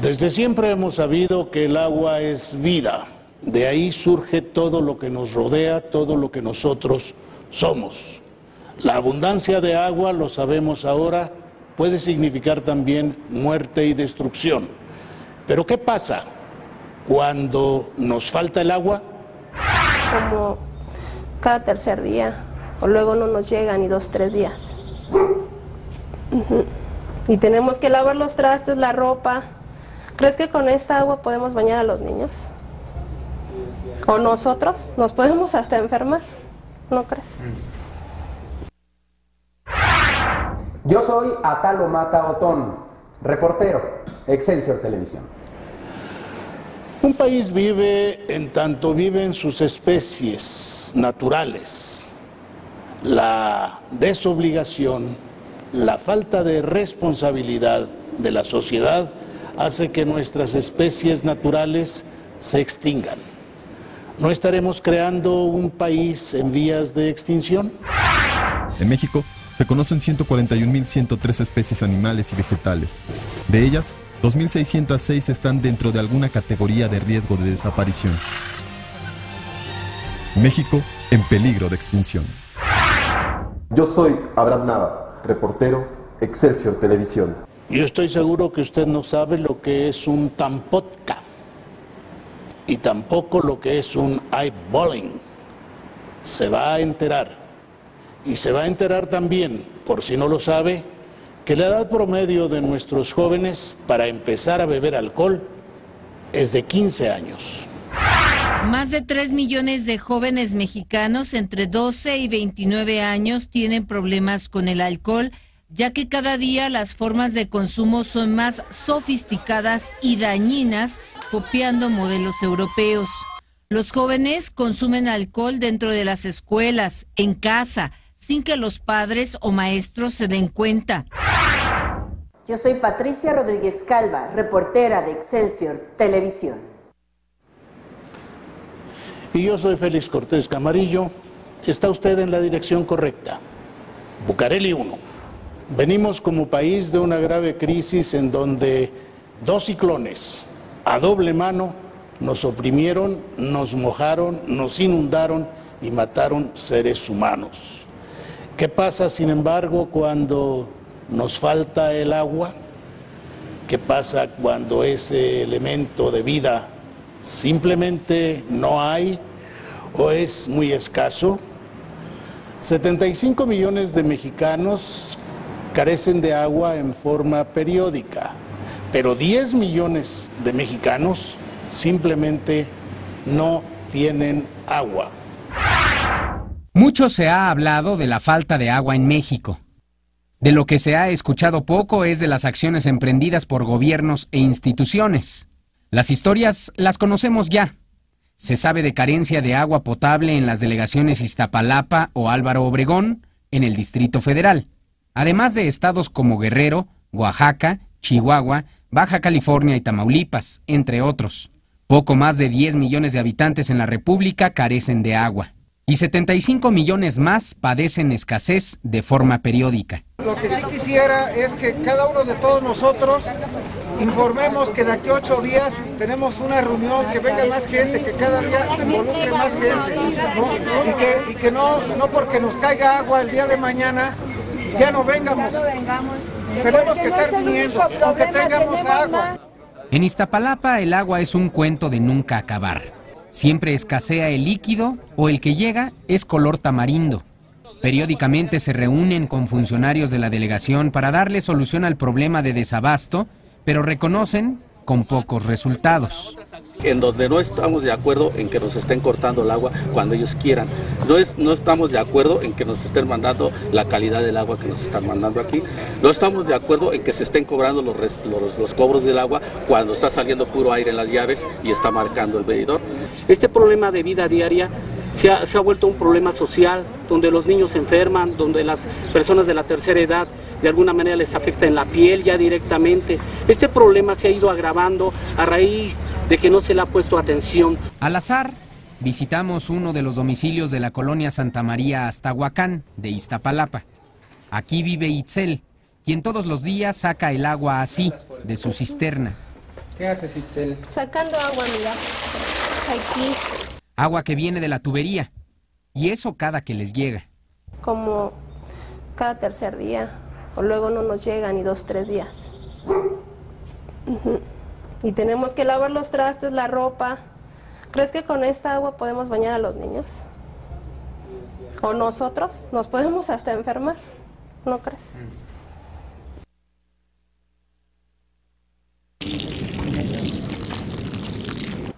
Desde siempre hemos sabido que el agua es vida. De ahí surge todo lo que nos rodea, todo lo que nosotros somos. La abundancia de agua, lo sabemos ahora, puede significar también muerte y destrucción. Pero ¿qué pasa cuando nos falta el agua? Como cada tercer día, o luego no nos llega ni 2 o 3 días. Y tenemos que lavar los trastes, la ropa. ¿Crees que con esta agua podemos bañar a los niños? ¿O nosotros? Nos podemos hasta enfermar, ¿no crees? Yo soy Atalo Mata Otón, reportero, Excelsior Televisión. Un país vive en tanto viven sus especies naturales. La desobligación, la falta de responsabilidad de la sociedad hace que nuestras especies naturales se extingan. ¿No estaremos creando un país en vías de extinción? En México se conocen 141.103 especies animales y vegetales. De ellas, 2.606 están dentro de alguna categoría de riesgo de desaparición. México en peligro de extinción. Yo soy Abraham Nava, reportero, Excelsior Televisión. Yo estoy seguro que usted no sabe lo que es un tampotka y tampoco lo que es un eyeballing. Se va a enterar. Y se va a enterar también, por si no lo sabe, que la edad promedio de nuestros jóvenes para empezar a beber alcohol es de 15 años. Más de 3 millones de jóvenes mexicanos entre 12 y 29 años tienen problemas con el alcohol, ya que cada día las formas de consumo son más sofisticadas y dañinas, copiando modelos europeos. Los jóvenes consumen alcohol dentro de las escuelas, en casa, sin que los padres o maestros se den cuenta. Yo soy Patricia Rodríguez Calva, reportera de Excelsior Televisión. Y yo soy Félix Cortés Camarillo. Está usted en la dirección correcta. Bucareli 1. Venimos como país de una grave crisis en donde 2 ciclones a doble mano nos oprimieron, nos mojaron, nos inundaron y mataron seres humanos. ¿Qué pasa, sin embargo, cuando nos falta el agua? ¿Qué pasa cuando ese elemento de vida simplemente no hay o es muy escaso? 75 millones de mexicanos carecen de agua en forma periódica, pero 10 millones de mexicanos simplemente no tienen agua. Mucho se ha hablado de la falta de agua en México. De lo que se ha escuchado poco es de las acciones emprendidas por gobiernos e instituciones. Las historias las conocemos ya. Se sabe de carencia de agua potable en las delegaciones Iztapalapa o Álvaro Obregón, en el Distrito Federal, además de estados como Guerrero, Oaxaca, Chihuahua, Baja California y Tamaulipas, entre otros. Poco más de 10 millones de habitantes en la República carecen de agua, y 75 millones más padecen escasez de forma periódica. Lo que sí quisiera es que cada uno de todos nosotros informemos que de aquí a 8 días tenemos una reunión, que venga más gente, que cada día se involucre más gente, ¿no? Y que no porque nos caiga agua el día de mañana, ya no vengamos. Tenemos que estar viniendo, aunque tengamos agua. En Iztapalapa el agua es un cuento de nunca acabar. Siempre escasea el líquido o el que llega es color tamarindo. Periódicamente se reúnen con funcionarios de la delegación para darle solución al problema de desabasto, pero reconocen con pocos resultados. En donde no estamos de acuerdo en que nos estén cortando el agua cuando ellos quieran. No estamos de acuerdo en que nos estén mandando la calidad del agua que nos están mandando aquí. No estamos de acuerdo en que se estén cobrando los cobros del agua cuando está saliendo puro aire en las llaves y está marcando el medidor. Este problema de vida diaria se ha vuelto un problema social, donde los niños se enferman, donde las personas de la tercera edad de alguna manera les afecta en la piel ya directamente. Este problema se ha ido agravando a raíz de que no se le ha puesto atención. Al azar, visitamos uno de los domicilios de la colonia Santa María Aztahuacán, de Iztapalapa. Aquí vive Itzel, quien todos los días saca el agua así, de su cisterna. ¿Qué haces, Itzel? Sacando agua, mira. Aquí. Agua que viene de la tubería. Y eso cada que les llega. Como cada tercer día. O luego no nos llega ni 2, 3 días. Y tenemos que lavar los trastes, la ropa. ¿Crees que con esta agua podemos bañar a los niños? ¿O nosotros? Nos podemos hasta enfermar. ¿No crees?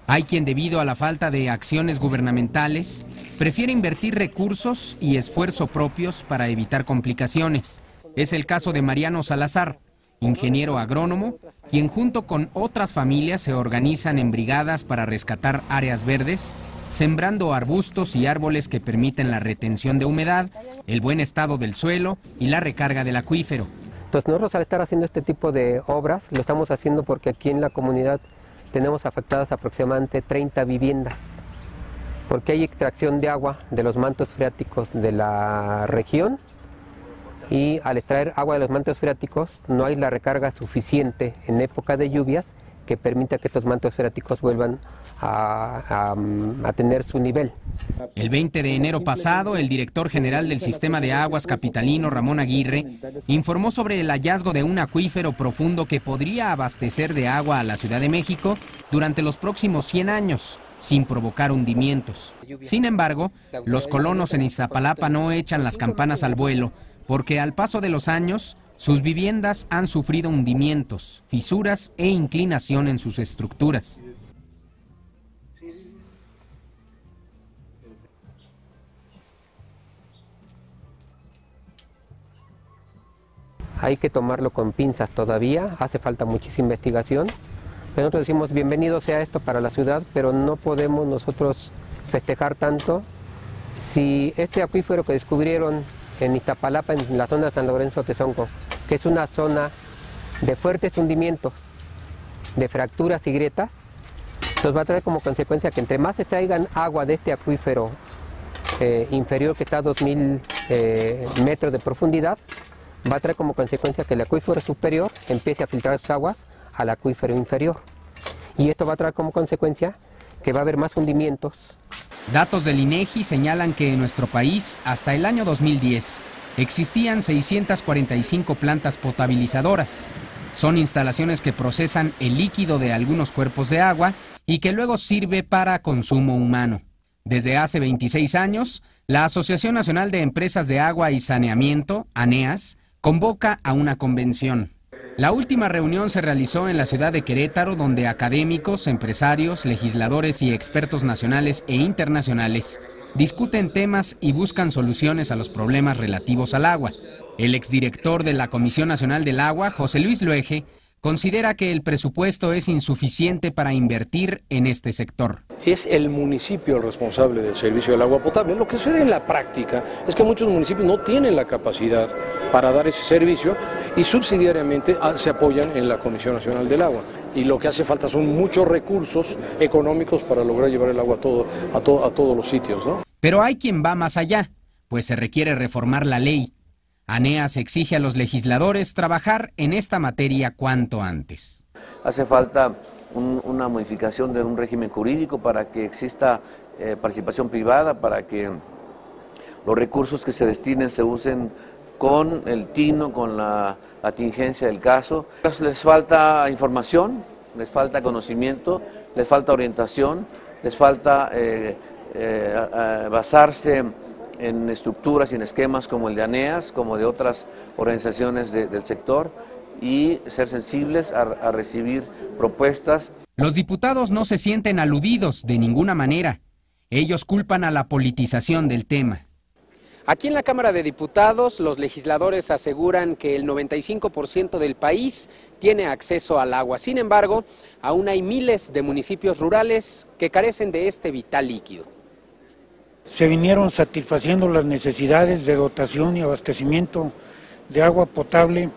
Hay quien, debido a la falta de acciones gubernamentales, prefiere invertir recursos y esfuerzo propios para evitar complicaciones. Es el caso de Mariano Salazar, ingeniero agrónomo, quien junto con otras familias se organizan en brigadas para rescatar áreas verdes, sembrando arbustos y árboles que permiten la retención de humedad, el buen estado del suelo y la recarga del acuífero. Entonces nosotros, al estar haciendo este tipo de obras, lo estamos haciendo porque aquí en la comunidad tenemos afectadas aproximadamente 30 viviendas, porque hay extracción de agua de los mantos freáticos de la región, y al extraer agua de los mantos freáticos no hay la recarga suficiente en época de lluvias que permita que estos mantos freáticos vuelvan a tener su nivel. El 20 de enero pasado, el director general del Sistema de Aguas capitalino, Ramón Aguirre, informó sobre el hallazgo de un acuífero profundo que podría abastecer de agua a la Ciudad de México durante los próximos 100 años, sin provocar hundimientos. Sin embargo, los colonos en Iztapalapa no echan las campanas al vuelo, porque al paso de los años, sus viviendas han sufrido hundimientos, fisuras e inclinación en sus estructuras. Hay que tomarlo con pinzas todavía, hace falta muchísima investigación. Pero nosotros decimos, bienvenido sea esto para la ciudad, pero no podemos nosotros festejar tanto si este acuífero que descubrieron en Iztapalapa, en la zona de San Lorenzo Tezonco, que es una zona de fuertes hundimientos, de fracturas y grietas, nos va a traer como consecuencia que entre más se traigan agua de este acuífero inferior, que está a 2000 metros de profundidad, va a traer como consecuencia que el acuífero superior empiece a filtrar sus aguas al acuífero inferior. Y esto va a traer como consecuencia que va a haber más hundimientos. Datos del INEGI señalan que en nuestro país, hasta el año 2010, existían 645 plantas potabilizadoras. Son instalaciones que procesan el líquido de algunos cuerpos de agua y que luego sirve para consumo humano. Desde hace 26 años, la Asociación Nacional de Empresas de Agua y Saneamiento, ANEAS, convoca a una convención. La última reunión se realizó en la ciudad de Querétaro, donde académicos, empresarios, legisladores y expertos nacionales e internacionales discuten temas y buscan soluciones a los problemas relativos al agua. El exdirector de la Comisión Nacional del Agua, José Luis Loeje, considera que el presupuesto es insuficiente para invertir en este sector. Es el municipio el responsable del servicio del agua potable. Lo que sucede en la práctica es que muchos municipios no tienen la capacidad para dar ese servicio y subsidiariamente se apoyan en la Comisión Nacional del Agua. Y lo que hace falta son muchos recursos económicos para lograr llevar el agua a todos los sitios, ¿no? Pero hay quien va más allá, pues se requiere reformar la ley. ANEAS exige a los legisladores trabajar en esta materia cuanto antes. Hace falta una modificación de un régimen jurídico para que exista participación privada, para que los recursos que se destinen se usen con el tino, con la atingencia del caso. Les falta información, les falta conocimiento, les falta orientación, les falta basarse en estructuras y en esquemas como el de ANEAS, como de otras organizaciones del sector, y ser sensibles a recibir propuestas. Los diputados no se sienten aludidos de ninguna manera. Ellos culpan a la politización del tema. Aquí en la Cámara de Diputados, los legisladores aseguran que el 95% del país tiene acceso al agua. Sin embargo, aún hay miles de municipios rurales que carecen de este vital líquido. Se vinieron satisfaciendo las necesidades de dotación y abastecimiento de agua potable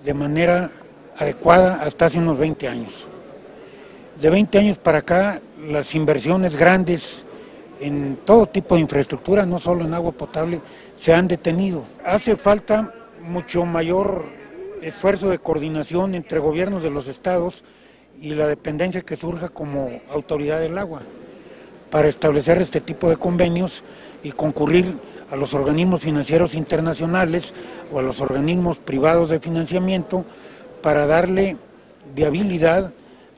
de manera adecuada hasta hace unos 20 años. De 20 años para acá, las inversiones grandes en todo tipo de infraestructura, no solo en agua potable, se han detenido. Hace falta mucho mayor esfuerzo de coordinación entre gobiernos de los estados y la dependencia que surja como autoridad del agua para establecer este tipo de convenios y concurrir a los organismos financieros internacionales o a los organismos privados de financiamiento para darle viabilidad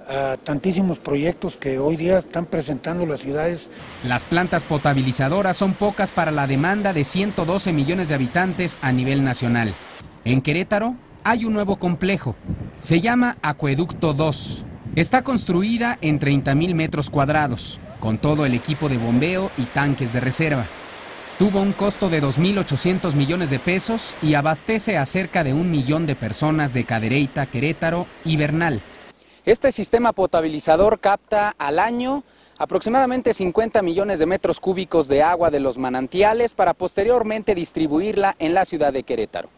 a tantísimos proyectos que hoy día están presentando las ciudades. Las plantas potabilizadoras son pocas para la demanda de 112 millones de habitantes a nivel nacional. En Querétaro hay un nuevo complejo. Se llama Acueducto 2. Está construida en 30,000 metros cuadrados, con todo el equipo de bombeo y tanques de reserva. Tuvo un costo de 2.800 millones de pesos y abastece a cerca de 1 millón de personas de Cadereyta, Querétaro y Bernal. Este sistema potabilizador capta al año aproximadamente 50 millones de metros cúbicos de agua de los manantiales para posteriormente distribuirla en la ciudad de Querétaro.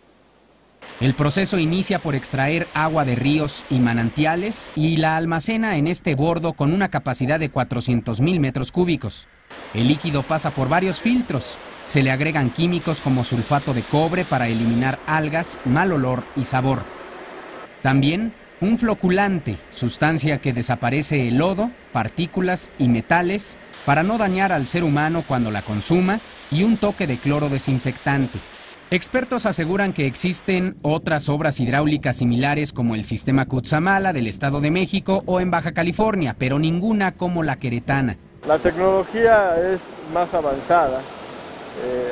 El proceso inicia por extraer agua de ríos y manantiales y la almacena en este bordo con una capacidad de 400,000 metros cúbicos. El líquido pasa por varios filtros. Se le agregan químicos como sulfato de cobre para eliminar algas, mal olor y sabor. También un floculante, sustancia que desaparece el lodo, partículas y metales para no dañar al ser humano cuando la consuma, y un toque de cloro desinfectante. Expertos aseguran que existen otras obras hidráulicas similares como el sistema Cutzamala del Estado de México o en Baja California, pero ninguna como la queretana. La tecnología es más avanzada.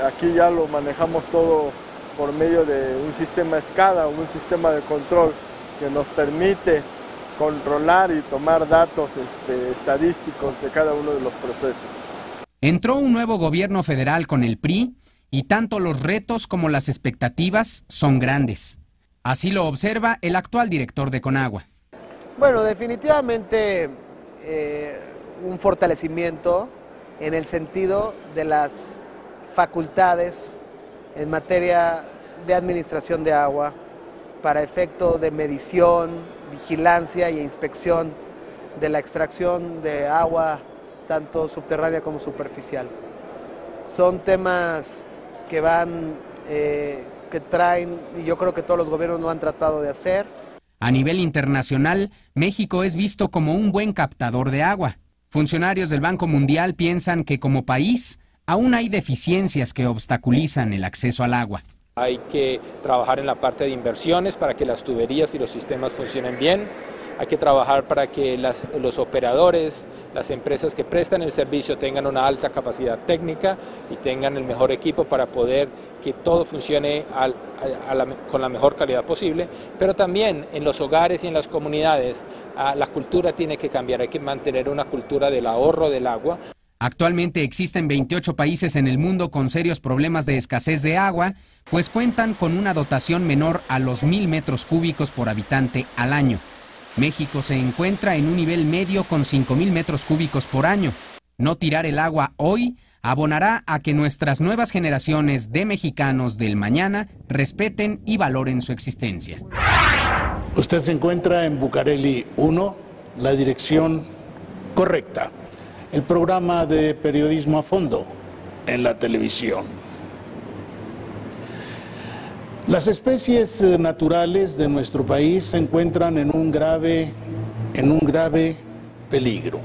Aquí ya lo manejamos todo por medio de un sistema SCADA, un sistema de control que nos permite controlar y tomar datos estadísticos de cada uno de los procesos. Entró un nuevo gobierno federal con el PRI y tanto los retos como las expectativas son grandes. Así lo observa el actual director de Conagua. Bueno, definitivamente un fortalecimiento en el sentido de las facultades en materia de administración de agua para efecto de medición, vigilancia e inspección de la extracción de agua tanto subterránea como superficial. Son temas que que traen, y yo creo que todos los gobiernos lo han tratado de hacer. A nivel internacional, México es visto como un buen captador de agua. Funcionarios del Banco Mundial piensan que como país aún hay deficiencias que obstaculizan el acceso al agua. Hay que trabajar en la parte de inversiones para que las tuberías y los sistemas funcionen bien. Hay que trabajar para que los operadores, las empresas que prestan el servicio tengan una alta capacidad técnica y tengan el mejor equipo para poder que todo funcione con la mejor calidad posible. Pero también en los hogares y en las comunidades la cultura tiene que cambiar. Hay que mantener una cultura del ahorro del agua. Actualmente existen 28 países en el mundo con serios problemas de escasez de agua, pues cuentan con una dotación menor a los 1.000 metros cúbicos por habitante al año. México se encuentra en un nivel medio con 5.000 metros cúbicos por año. No tirar el agua hoy abonará a que nuestras nuevas generaciones de mexicanos del mañana respeten y valoren su existencia. Usted se encuentra en Bucareli 1, la dirección correcta. El programa de periodismo a fondo en la televisión. Las especies naturales de nuestro país se encuentran en un grave peligro.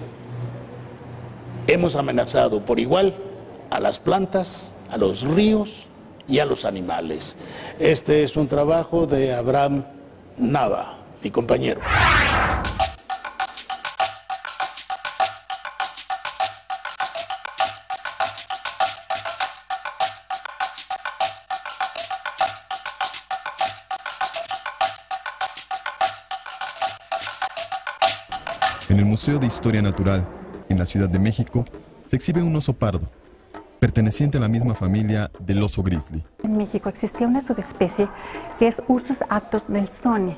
Hemos amenazado por igual a las plantas, a los ríos y a los animales. Este es un trabajo de Abraham Nava, mi compañero. En el Museo de Historia Natural, en la Ciudad de México, se exhibe un oso pardo, perteneciente a la misma familia del oso grizzly. En México existía una subespecie que es Ursus actos nelsoni.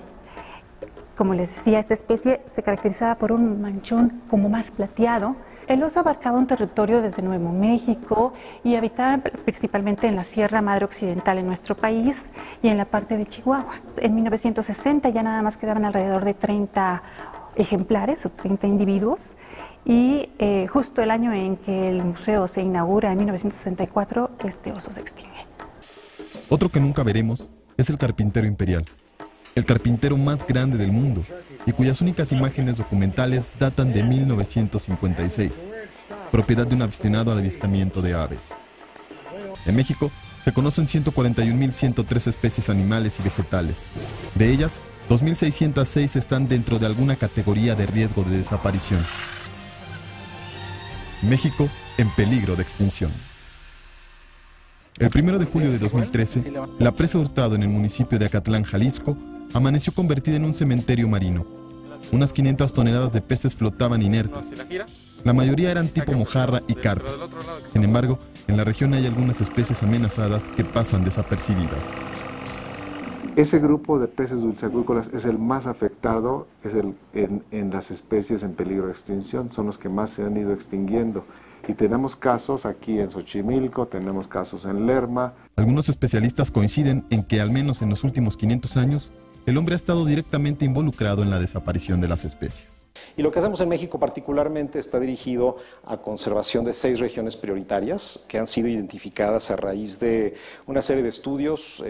Como les decía, esta especie se caracterizaba por un manchón como más plateado. El oso abarcaba un territorio desde Nuevo México y habitaba principalmente en la Sierra Madre Occidental en nuestro país y en la parte de Chihuahua. En 1960 ya nada más quedaban alrededor de 30 ejemplares o 30 individuos y justo el año en que el museo se inaugura, en 1964, este oso se extingue. Otro que nunca veremos es el carpintero imperial. el carpintero más grande del mundo y cuyas únicas imágenes documentales datan de 1956, propiedad de un aficionado al avistamiento de aves. En México se conocen 141.103 especies animales y vegetales. De ellas, 2.606 están dentro de alguna categoría de riesgo de desaparición. México en peligro de extinción. El 1 de julio de 2013, la presa Hurtado en el municipio de Acatlán, Jalisco, amaneció convertida en un cementerio marino. Unas 500 toneladas de peces flotaban inertes. La mayoría eran tipo mojarra y carpa. Sin embargo, en la región hay algunas especies amenazadas que pasan desapercibidas. Ese grupo de peces dulceacuícolas es el más afectado, en las especies en peligro de extinción, son los que más se han ido extinguiendo. Y tenemos casos aquí en Xochimilco, tenemos casos en Lerma. Algunos especialistas coinciden en que al menos en los últimos 500 años, el hombre ha estado directamente involucrado en la desaparición de las especies. Y lo que hacemos en México particularmente está dirigido a conservación de 6 regiones prioritarias que han sido identificadas a raíz de una serie de estudios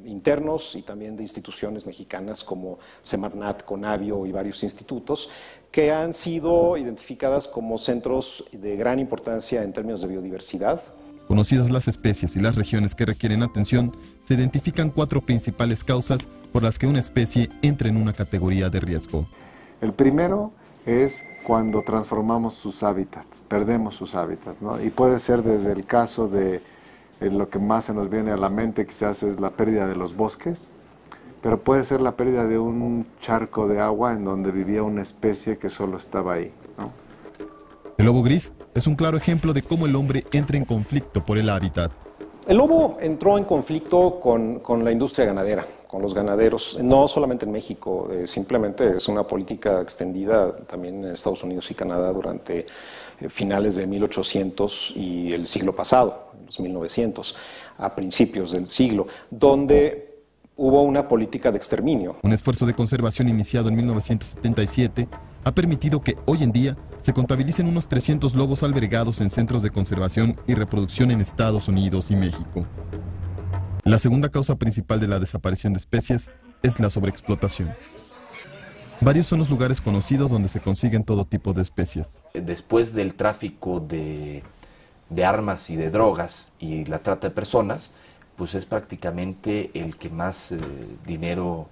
internos y también de instituciones mexicanas como Semarnat, Conavio y varios institutos que han sido identificadas como centros de gran importancia en términos de biodiversidad. Conocidas las especies y las regiones que requieren atención, se identifican 4 principales causas por las que una especie entra en una categoría de riesgo. El primero es cuando transformamos sus hábitats, perdemos sus hábitats, ¿no? Y puede ser desde el caso de lo que más se nos viene a la mente quizás es la pérdida de los bosques, pero puede ser la pérdida de un charco de agua en donde vivía una especie que solo estaba ahí, ¿no? El lobo gris es un claro ejemplo de cómo el hombre entra en conflicto por el hábitat. El lobo entró en conflicto con la industria ganadera, con los ganaderos, no solamente en México, simplemente es una política extendida también en Estados Unidos y Canadá durante finales de 1800 y el siglo pasado, los 1900, a principios del siglo, donde hubo una política de exterminio. Un esfuerzo de conservación iniciado en 1977 ha permitido que hoy en día se contabilicen unos 300 lobos albergados en centros de conservación y reproducción en Estados Unidos y México. La segunda causa principal de la desaparición de especies es la sobreexplotación. Varios son los lugares conocidos donde se consiguen todo tipo de especies. Después del tráfico de armas y de drogas y la trata de personas, pues es prácticamente el que más dinero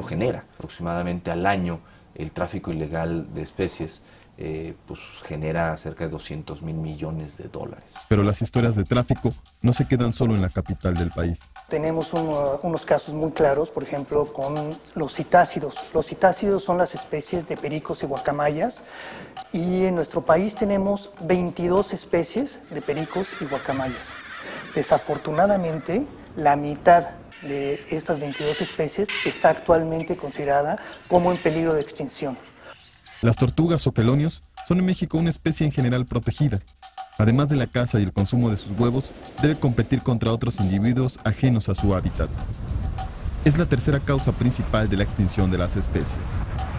genera. Aproximadamente al año el tráfico ilegal de especies pues genera cerca de 200 mil millones de dólares. Pero las historias de tráfico no se quedan solo en la capital del país. Tenemos unos casos muy claros, por ejemplo, con los citácidos. Los citácidos son las especies de pericos y guacamayas, y en nuestro país tenemos 22 especies de pericos y guacamayas. Desafortunadamente, la mitad de estas 22 especies está actualmente considerada como en peligro de extinción. Las tortugas o quelonios son en México una especie en general protegida. Además de la caza y el consumo de sus huevos, debe competir contra otros individuos ajenos a su hábitat. Es la tercera causa principal de la extinción de las especies.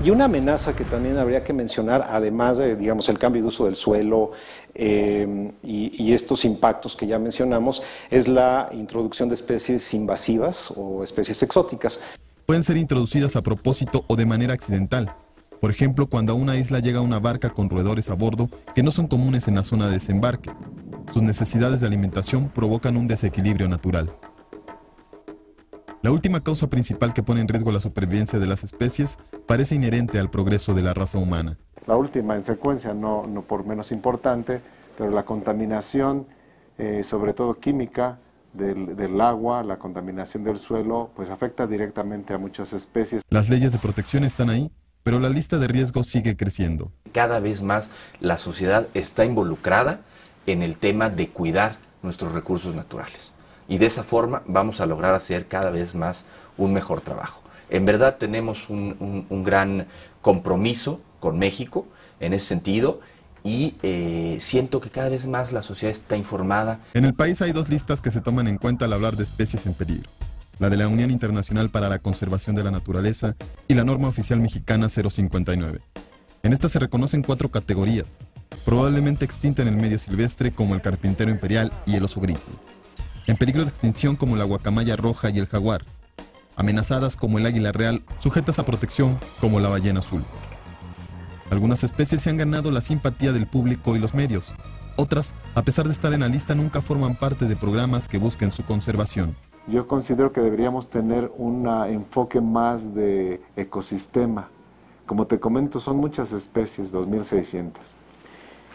Y una amenaza que también habría que mencionar, además de, digamos, el cambio de uso del suelo y estos impactos que ya mencionamos, es la introducción de especies invasivas o especies exóticas. Pueden ser introducidas a propósito o de manera accidental. Por ejemplo, cuando a una isla llega una barca con roedores a bordo que no son comunes en la zona de desembarque. Sus necesidades de alimentación provocan un desequilibrio natural. La última causa principal que pone en riesgo la supervivencia de las especies parece inherente al progreso de la raza humana. La última en secuencia, no por menos importante, pero la contaminación, sobre todo química, del agua, la contaminación del suelo, pues afecta directamente a muchas especies. Las leyes de protección están ahí, pero la lista de riesgos sigue creciendo. Cada vez más la sociedad está involucrada en el tema de cuidar nuestros recursos naturales. Y de esa forma vamos a lograr hacer cada vez más un mejor trabajo. En verdad tenemos un gran compromiso con México en ese sentido y siento que cada vez más la sociedad está informada. En el país hay 2 listas que se toman en cuenta al hablar de especies en peligro. La de la Unión Internacional para la Conservación de la Naturaleza y la norma oficial mexicana 059. En esta se reconocen 4 categorías, probablemente extinta en el medio silvestre como el carpintero imperial y el oso grizzly. En peligro de extinción como la guacamaya roja y el jaguar. amenazadas como el águila real, sujetas a protección como la ballena azul. Algunas especies se han ganado la simpatía del público y los medios. Otras, a pesar de estar en la lista, nunca forman parte de programas que busquen su conservación. Yo considero que deberíamos tener un enfoque más de ecosistema. Como te comento, son muchas especies, 2.600.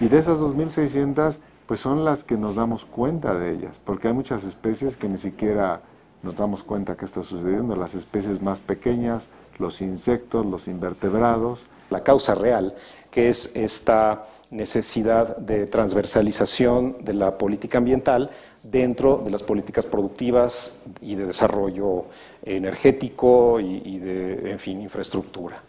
Y de esas 2.600, pues son las que nos damos cuenta de ellas, porque hay muchas especies que ni siquiera nos damos cuenta que está sucediendo. Las especies más pequeñas, los insectos, los invertebrados. La causa real, que es esta necesidad de transversalización de la política ambiental dentro de las políticas productivas y de desarrollo energético y de, en fin, infraestructura.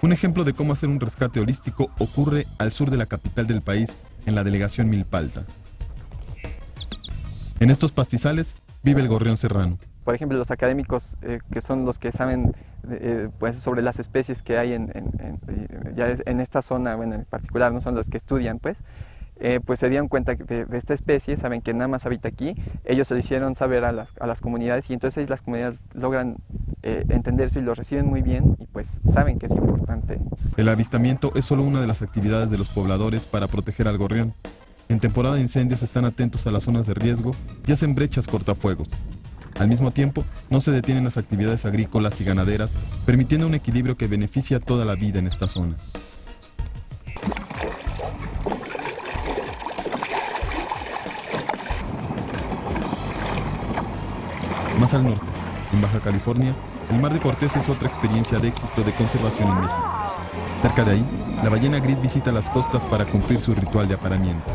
Un ejemplo de cómo hacer un rescate holístico ocurre al sur de la capital del país, en la delegación Milpalta. En estos pastizales vive el gorrión serrano. Por ejemplo, los académicos que son los que saben pues, sobre las especies que hay en esta zona, bueno, en particular, no son los que estudian, pues se dieron cuenta de esta especie, saben que nada más habita aquí. Ellos se lo hicieron saber a las comunidades y entonces las comunidades logran entender eso y lo reciben muy bien y pues saben que es importante. El avistamiento es solo una de las actividades de los pobladores para proteger al gorrión. En temporada de incendios están atentos a las zonas de riesgo y hacen brechas cortafuegos. Al mismo tiempo, no se detienen las actividades agrícolas y ganaderas, permitiendo un equilibrio que beneficia a toda la vida en esta zona. Más al norte, en Baja California, el Mar de Cortés es otra experiencia de éxito de conservación en México. Cerca de ahí, la ballena gris visita las costas para cumplir su ritual de apareamiento.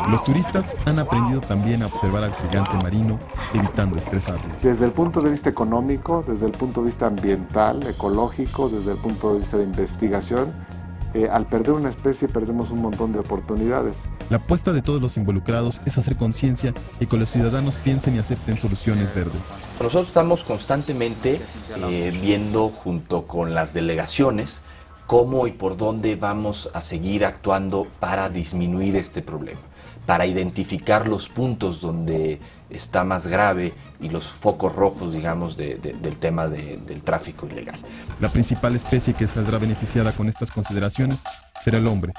Los turistas han aprendido también a observar al gigante marino, evitando estresarlo. Desde el punto de vista económico, desde el punto de vista ambiental, ecológico, desde el punto de vista de investigación, al perder una especie perdemos un montón de oportunidades. La apuesta de todos los involucrados es hacer conciencia y que los ciudadanos piensen y acepten soluciones verdes. Nosotros estamos constantemente viendo junto con las delegaciones cómo y por dónde vamos a seguir actuando para disminuir este problema, para identificar los puntos donde está más grave y los focos rojos, digamos, del tema del tráfico ilegal. La principal especie que saldrá beneficiada con estas consideraciones será el hombre,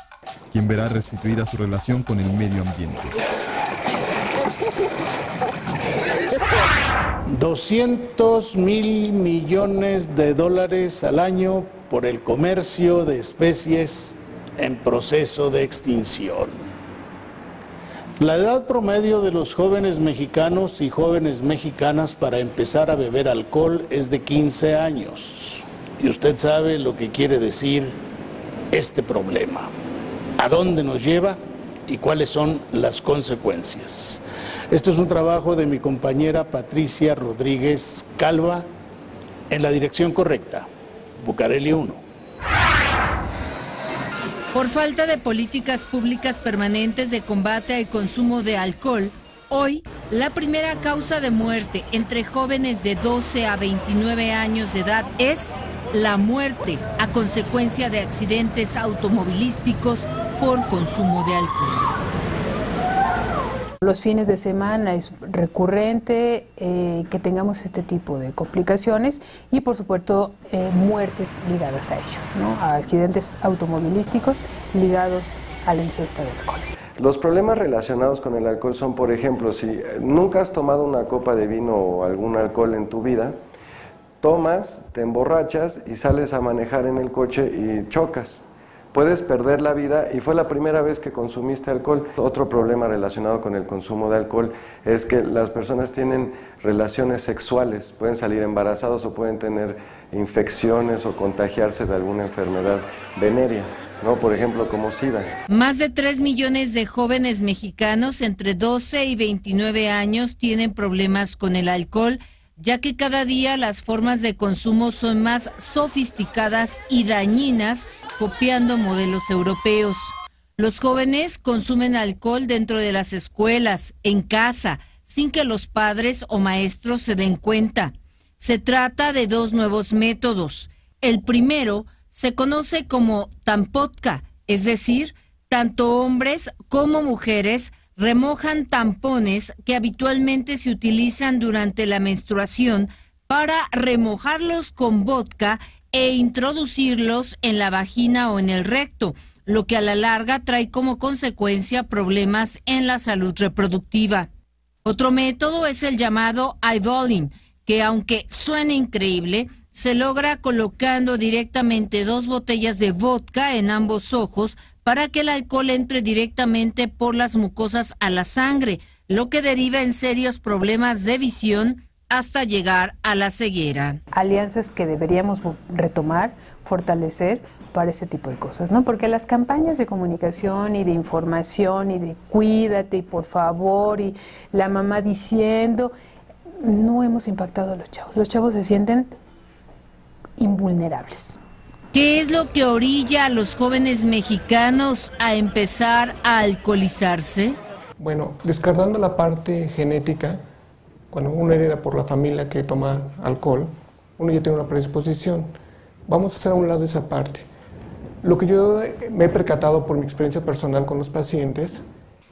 quien verá restituida su relación con el medio ambiente. 200.000 millones de dólares al año por el comercio de especies en proceso de extinción. La edad promedio de los jóvenes mexicanos y jóvenes mexicanas para empezar a beber alcohol es de 15 años. Y usted sabe lo que quiere decir este problema. ¿A dónde nos lleva y cuáles son las consecuencias? Esto es un trabajo de mi compañera Patricia Rodríguez Calva en la dirección correcta, Bucareli 1. Por falta de políticas públicas permanentes de combate al consumo de alcohol, hoy la primera causa de muerte entre jóvenes de 12 a 29 años de edad es la muerte a consecuencia de accidentes automovilísticos por consumo de alcohol. Los fines de semana es recurrente que tengamos este tipo de complicaciones y por supuesto muertes ligadas a ello, ¿no? A accidentes automovilísticos ligados a la ingesta de alcohol. Los problemas relacionados con el alcohol son, por ejemplo, si nunca has tomado una copa de vino o algún alcohol en tu vida, tomas, te emborrachas y sales a manejar en el coche y chocas. Puedes perder la vida y fue la primera vez que consumiste alcohol. Otro problema relacionado con el consumo de alcohol es que las personas tienen relaciones sexuales, pueden salir embarazados o pueden tener infecciones o contagiarse de alguna enfermedad venérea, ¿no? Por ejemplo, como SIDA. Más de 3 millones de jóvenes mexicanos entre 12 y 29 años tienen problemas con el alcohol, ya que cada día las formas de consumo son más sofisticadas y dañinas, copiando modelos europeos. Los jóvenes consumen alcohol dentro de las escuelas, en casa, sin que los padres o maestros se den cuenta. Se trata de dos nuevos métodos. El primero se conoce como tampotka, es decir, tanto hombres como mujeres remojan tampones que habitualmente se utilizan durante la menstruación para remojarlos con vodka e introducirlos en la vagina o en el recto, lo que a la larga trae como consecuencia problemas en la salud reproductiva. Otro método es el llamado eyeballing, que aunque suene increíble, se logra colocando directamente 2 botellas de vodka en ambos ojos para que el alcohol entre directamente por las mucosas a la sangre, lo que deriva en serios problemas de visión hasta llegar a la ceguera. Alianzas que deberíamos retomar, fortalecer para ese tipo de cosas, ¿no? Porque las campañas de comunicación y de información y de cuídate y por favor y la mamá diciendo, no hemos impactado a los chavos. Los chavos se sienten invulnerables. ¿Qué es lo que orilla a los jóvenes mexicanos a empezar a alcoholizarse? Bueno, descartando la parte genética, cuando uno hereda por la familia que toma alcohol, uno ya tiene una predisposición. Vamos a hacer a un lado esa parte. Lo que yo me he percatado por mi experiencia personal con los pacientes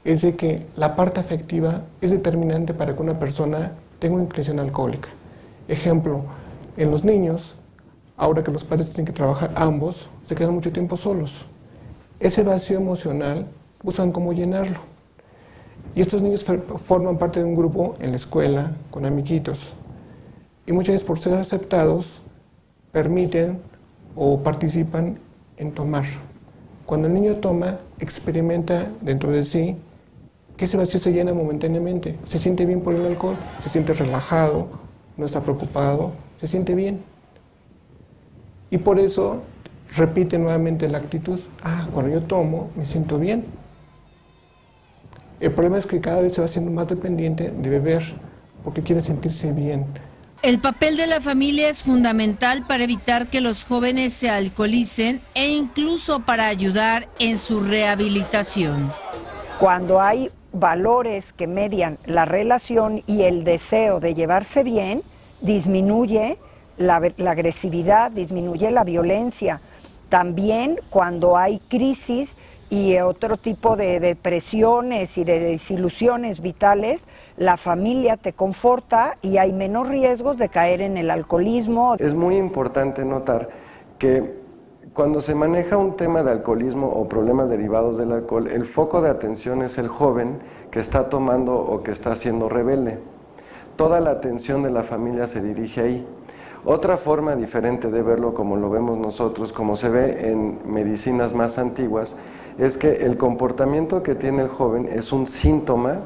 es de que la parte afectiva es determinante para que una persona tenga una inclinación alcohólica. Ejemplo, en los niños, ahora que los padres tienen que trabajar ambos, se quedan mucho tiempo solos. Ese vacío emocional buscan cómo llenarlo. Y estos niños forman parte de un grupo en la escuela, con amiguitos. Y muchas veces por ser aceptados, permiten o participan en tomar. Cuando el niño toma, experimenta dentro de sí que ese vacío se llena momentáneamente. Se siente bien por el alcohol, se siente relajado, no está preocupado, se siente bien. Y por eso repite nuevamente la actitud, cuando yo tomo me siento bien. El problema es que cada vez se va haciendo más dependiente de beber porque quiere sentirse bien. El papel de la familia es fundamental para evitar que los jóvenes se alcoholicen e incluso para ayudar en su rehabilitación. Cuando hay valores que median la relación y el deseo de llevarse bien, disminuye la agresividad, disminuye la violencia. También cuando hay crisis y otro tipo de depresiones y de desilusiones vitales, la familia te conforta y hay menos riesgos de caer en el alcoholismo. Es muy importante notar que cuando se maneja un tema de alcoholismo o problemas derivados del alcohol, el foco de atención es el joven que está tomando o que está siendo rebelde. Toda la atención de la familia se dirige ahí. Otra forma diferente de verlo, como lo vemos nosotros, como se ve en medicinas más antiguas, es que el comportamiento que tiene el joven es un síntoma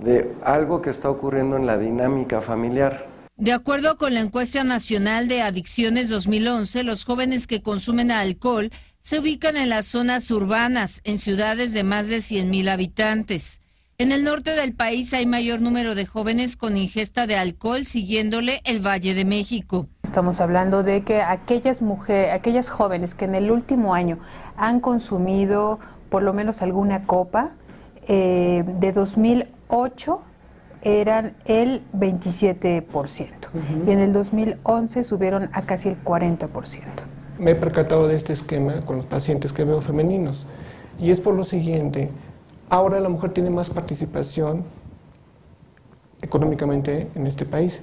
de algo que está ocurriendo en la dinámica familiar. De acuerdo con la encuesta nacional de adicciones 2011, los jóvenes que consumen alcohol se ubican en las zonas urbanas, en ciudades de más de 100,000 habitantes. En el norte del país hay mayor número de jóvenes con ingesta de alcohol, siguiéndole el Valle de México. Estamos hablando de que aquellas jóvenes que en el último año han consumido por lo menos alguna copa, de 2008 eran el 27%, y en el 2011 subieron a casi el 40%. Me he percatado de este esquema con los pacientes que veo femeninos, y es por lo siguiente: ahora la mujer tiene más participación económicamente en este país,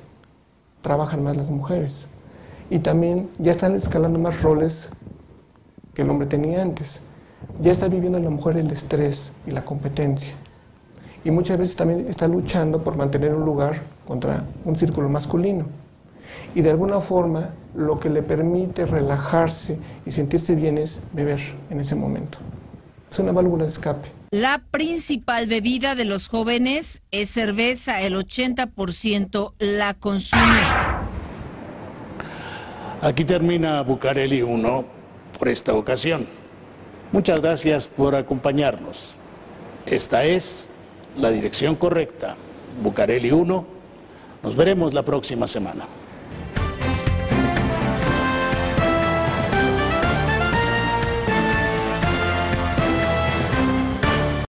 trabajan más las mujeres, y también ya están escalando más roles que el hombre tenía antes. Ya está viviendo la mujer el estrés y la competencia, y muchas veces también está luchando por mantener un lugar contra un círculo masculino, y de alguna forma lo que le permite relajarse y sentirse bien es beber en ese momento. Es una válvula de escape. La principal bebida de los jóvenes es cerveza, el 80% la consume. Aquí termina Bucareli 1 por esta ocasión. Muchas gracias por acompañarnos. Esta es la dirección correcta. Bucareli 1. Nos veremos la próxima semana.